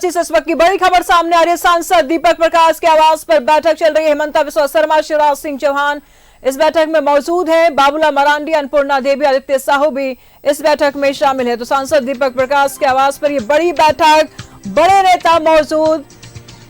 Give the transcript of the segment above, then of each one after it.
रांची से इस वक्त की बड़ी खबर सामने आ रही है। सांसद दीपक प्रकाश के आवास पर बैठक चल रही है। हेमंता बिस्वा शर्मा, शिवराज सिंह चौहान इस बैठक में मौजूद है। बाबूलाल मरांडी, अन्नपूर्णा देवी, आदित्य साहू भी इस बैठक में शामिल है। तो सांसद दीपक प्रकाश के आवास पर यह बड़ी बैठक, बड़े नेता मौजूद,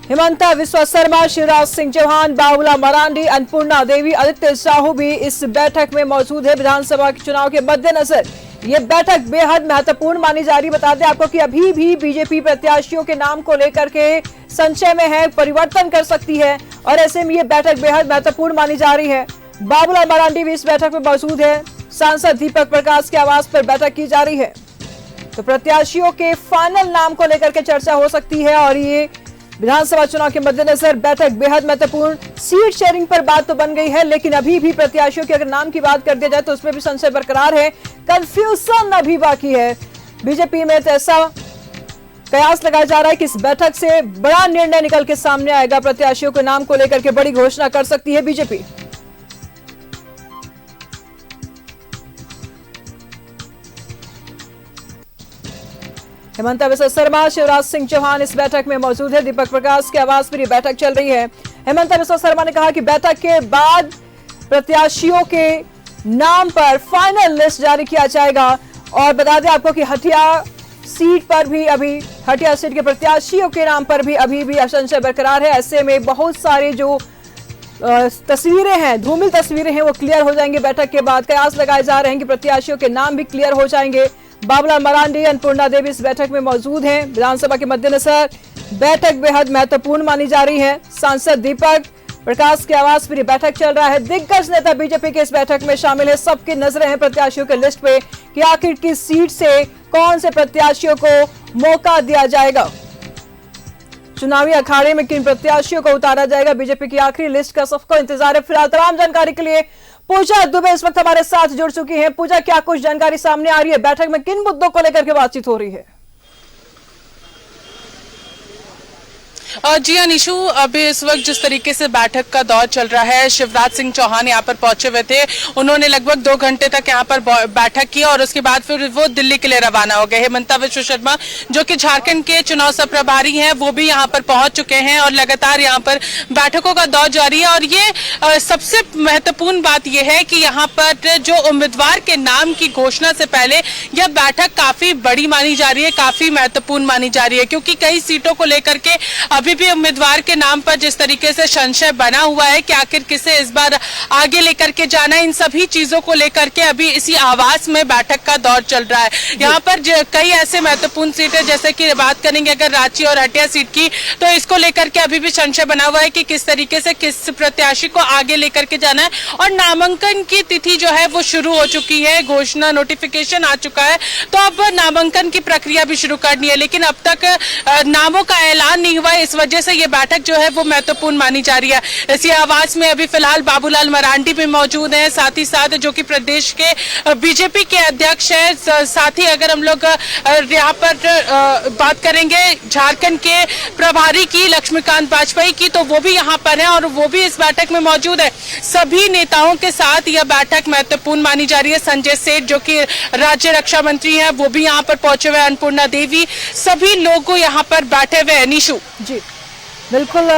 हेमंता बिस्वा शर्मा, शिवराज सिंह चौहान, बाबूलाल मरांडी, अन्नपूर्णा देवी, आदित्य साहू भी इस बैठक में मौजूद है। विधानसभा के चुनाव के मद्देनजर ये बैठक बेहद महत्वपूर्ण मानी जा रही है। बता दें आपको कि अभी भी बीजेपी प्रत्याशियों के नाम को लेकर के संशय में है, परिवर्तन कर सकती है और ऐसे में ये बैठक बेहद महत्वपूर्ण मानी जा रही है। बाबूलाल मरांडी भी इस बैठक में मौजूद है। सांसद दीपक प्रकाश के आवास पर बैठक की जा रही है। तो प्रत्याशियों के फाइनल नाम को लेकर के चर्चा हो सकती है और ये विधानसभा चुनाव के मद्देनजर बैठक बेहद महत्वपूर्ण। सीट शेयरिंग पर बात तो बन गई है, लेकिन अभी भी प्रत्याशियों के अगर नाम की बात कर दिया जाए तो उसमें भी संशय बरकरार है, कंफ्यूजन अभी बाकी है। बीजेपी में तो ऐसा कयास लगाया जा रहा है कि इस बैठक से बड़ा निर्णय निकल के सामने आएगा। प्रत्याशियों के नाम को लेकर के बड़ी घोषणा कर सकती है बीजेपी। हेमंता बिस्वा शर्मा, शिवराज सिंह चौहान इस बैठक में मौजूद है। दीपक प्रकाश के आवास पर यह बैठक चल रही है। हेमंता बिस्वा शर्मा ने कहा कि बैठक के बाद प्रत्याशियों के नाम पर फाइनल लिस्ट जारी किया जाएगा। और बता दें आपको कि हटिया सीट पर भी अभी हटिया सीट के प्रत्याशियों के नाम पर भी अभी भी संशय बरकरार है। ऐसे में बहुत सारे जो तस्वीरें हैं, धूमिल तस्वीरें हैं, वो क्लियर हो जाएंगे बैठक के बाद। कयास लगाए जा रहे हैं कि प्रत्याशियों के नाम भी क्लियर हो जाएंगे। बाबूलाल मरांडी, अन्नपूर्णा देवी इस बैठक में मौजूद हैं। विधानसभा के मद्देनजर बैठक बेहद महत्वपूर्ण मानी जा रही है। सांसद दीपक प्रकाश के आवास पर बैठक चल रहा है। दिग्गज नेता बीजेपी के इस बैठक में शामिल है। सबकी नजरें हैं प्रत्याशियों के लिस्ट पे कि आखिर किस सीट से कौन से प्रत्याशियों को मौका दिया जाएगा, चुनावी अखाड़े में किन प्रत्याशियों को उतारा जाएगा। बीजेपी की आखिरी लिस्ट का सबको इंतजार है। फिलहाल तमाम जानकारी के लिए पूजा दुबे इस वक्त हमारे साथ जुड़ चुकी हैं। पूजा, क्या कुछ जानकारी सामने आ रही है? बैठक में किन मुद्दों को लेकर के बातचीत हो रही है? जी हाँ निशु, अभी इस वक्त जिस तरीके से बैठक का दौर चल रहा है, शिवराज सिंह चौहान यहाँ पर पहुंचे हुए थे। उन्होंने लगभग 2 घंटे तक यहाँ पर बैठक की और उसके बाद फिर वो दिल्ली के लिए रवाना हो गए। हेमंता बिस्वा शर्मा जो कि झारखंड के चुनाव सह प्रभारी हैं, वो भी यहाँ पर पहुंच चुके हैं और लगातार यहाँ पर बैठकों का दौर जारी है। और ये सबसे महत्वपूर्ण बात यह है कि यहाँ पर जो उम्मीदवार के नाम की घोषणा से पहले यह बैठक काफी बड़ी मानी जा रही है, काफी महत्वपूर्ण मानी जा रही है, क्योंकि कई सीटों को लेकर के अभी भी उम्मीदवार के नाम पर जिस तरीके से संशय बना हुआ है कि आखिर किसे इस बार आगे लेकर के जाना, इन सभी चीजों को लेकर के अभी इसी आवास में बैठक का दौर चल रहा है। यहाँ पर कई ऐसे महत्वपूर्ण सीटें, जैसे कि बात करेंगे अगर रांची और हटिया सीट की, तो इसको लेकर के अभी भी संशय बना हुआ है कि किस तरीके से किस प्रत्याशी को आगे लेकर के जाना है। और नामांकन की तिथि जो है वो शुरू हो चुकी है, घोषणा नोटिफिकेशन आ चुका है, तो अब नामांकन की प्रक्रिया भी शुरू करनी है। लेकिन अब तक नामों का ऐलान नहीं हुआ है, इस वजह से ये बैठक जो है वो महत्वपूर्ण मानी जा रही है। इसी आवास में अभी फिलहाल बाबूलाल मरांडी भी मौजूद हैं, साथ ही साथ जो कि प्रदेश के बीजेपी के अध्यक्ष हैं। साथ ही अगर हम लोग यहाँ पर बात करेंगे झारखंड के प्रभारी की, लक्ष्मीकांत वाजपेयी की, तो वो भी यहाँ पर हैं और वो भी इस बैठक में मौजूद है। सभी नेताओं के साथ यह बैठक महत्वपूर्ण मानी जा रही है। संजय सेठ जो कि राज्य रक्षा मंत्री हैं, वो भी यहाँ पर पहुंचे हुए हैं। अन्नपूर्णा देवी, सभी लोग यहाँ पर बैठे हुए हैं। निशु जी बिल्कुल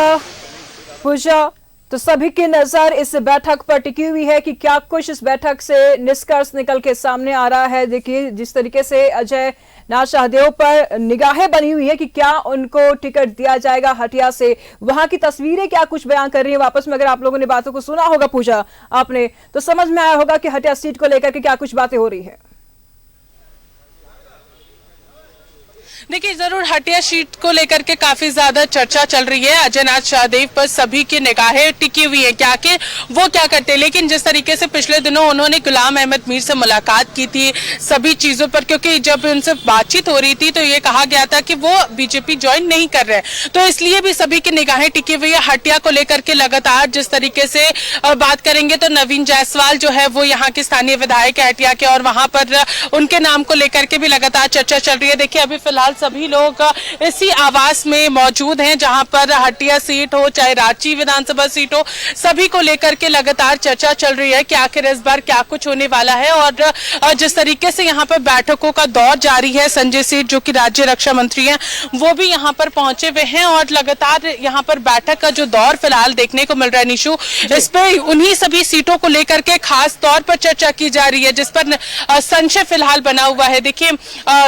पूजा, तो सभी की नजर इस बैठक पर टिकी हुई है कि क्या कुछ इस बैठक से निष्कर्ष निकल के सामने आ रहा है। देखिए जिस तरीके से अजय नाथ शाहदेव पर निगाहें बनी हुई है कि क्या उनको टिकट दिया जाएगा हटिया से, वहां की तस्वीरें क्या कुछ बयान कर रही है। वापस में अगर आप लोगों ने बातों को सुना होगा पूजा आपने, तो समझ में आया होगा कि हटिया सीट को लेकर के क्या कुछ बातें हो रही है। देखिए जरूर हटिया सीट को लेकर के काफी ज्यादा चर्चा चल रही है। अजय नाथ शाहदेव पर सभी की निगाहें टिकी हुई है कि आखिर वो क्या करते हैं। लेकिन जिस तरीके से पिछले दिनों उन्होंने गुलाम अहमद मीर से मुलाकात की थी सभी चीजों पर, क्योंकि जब उनसे बातचीत हो रही थी तो ये कहा गया था कि वो बीजेपी ज्वाइन नहीं कर रहे, तो इसलिए भी सभी की निगाहें टिकी हुई है। हटिया को लेकर के लगातार जिस तरीके से बात करेंगे तो नवीन जायसवाल जो है वो यहाँ के स्थानीय विधायक है हटिया के, और वहां पर उनके नाम को लेकर के भी लगातार चर्चा चल रही है। देखिए अभी फिलहाल फिलहाल सभी लोग इसी आवास में मौजूद हैं जहां पर हटिया सीट हो चाहे रांची विधानसभा सीट हो, सभी को लेकर के लगातार चर्चा चल रही है कि आखिर इस बार क्या कुछ होने वाला है। और जिस तरीके से यहाँ पर बैठकों का दौर जारी है, संजय सेठ जो कि राज्य रक्षा मंत्री हैं वो भी यहाँ पर पहुंचे हुए हैं और लगातार यहाँ पर बैठक का जो दौर फिलहाल देखने को मिल रहा है निशु, इस पे उन्हीं सभी सीटों को लेकर के खास तौर पर चर्चा की जा रही है जिस पर संशय फिलहाल बना हुआ है। देखिए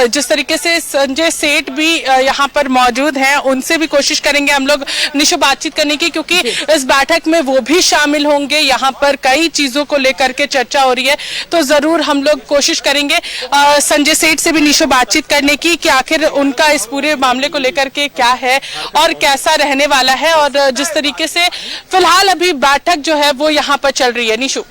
जिस तरीके से संजय सेठ भी यहाँ पर मौजूद हैं, उनसे भी कोशिश करेंगे हम लोग निशु बातचीत करने की, क्योंकि इस बैठक में वो भी शामिल होंगे। यहाँ पर कई चीजों को लेकर के चर्चा हो रही है, तो जरूर हम लोग कोशिश करेंगे संजय सेठ से भी निशु बातचीत करने की कि आखिर उनका इस पूरे मामले को लेकर के क्या है और कैसा रहने वाला है, और जिस तरीके से फिलहाल अभी बैठक जो है वो यहाँ पर चल रही है। निशु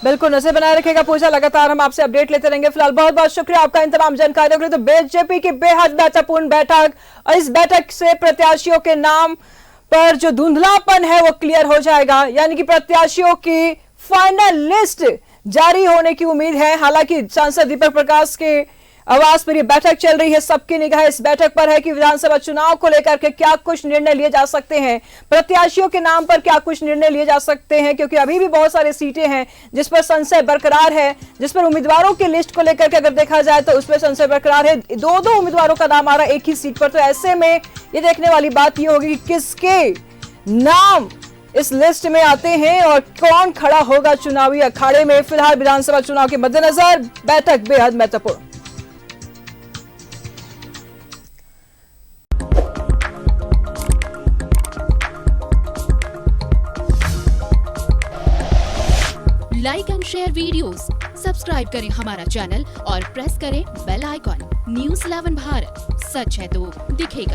बिल्कुल नजर बनाए रखेगा पूजा, लगातार हम आपसे अपडेट लेते रहेंगे। फिलहाल बहुत बहुत शुक्रिया आपका इन तमाम जानकारियों के लिए। तो बीजेपी की बेहद महत्वपूर्ण बैठक, और इस बैठक से प्रत्याशियों के नाम पर जो धुंधलापन है वो क्लियर हो जाएगा, यानी कि प्रत्याशियों की फाइनल लिस्ट जारी होने की उम्मीद है। हालांकि सांसद दीपक प्रकाश के आवास पर यह बैठक चल रही है, सबकी निगाह इस बैठक पर है कि विधानसभा चुनाव को लेकर के क्या कुछ निर्णय लिए जा सकते हैं, प्रत्याशियों के नाम पर क्या कुछ निर्णय लिए जा सकते हैं, क्योंकि अभी भी बहुत सारी सीटें हैं जिस पर संशय बरकरार है, जिस पर उम्मीदवारों की लिस्ट को लेकर के अगर देखा जाए तो उस पर संशय बरकरार है। दो उम्मीदवारों का नाम आ रहा है एक ही सीट पर, तो ऐसे में ये देखने वाली बात यह होगी कि किसके नाम इस लिस्ट में आते हैं और कौन खड़ा होगा चुनावी अखाड़े में। फिलहाल विधानसभा चुनाव के मद्देनजर बैठक बेहद महत्वपूर्ण। Like and share videos, subscribe करें हमारा चैनल और प्रेस करें बेल आइकॉन। न्यूज़ 11 भारत, सच है तो दिखेगा।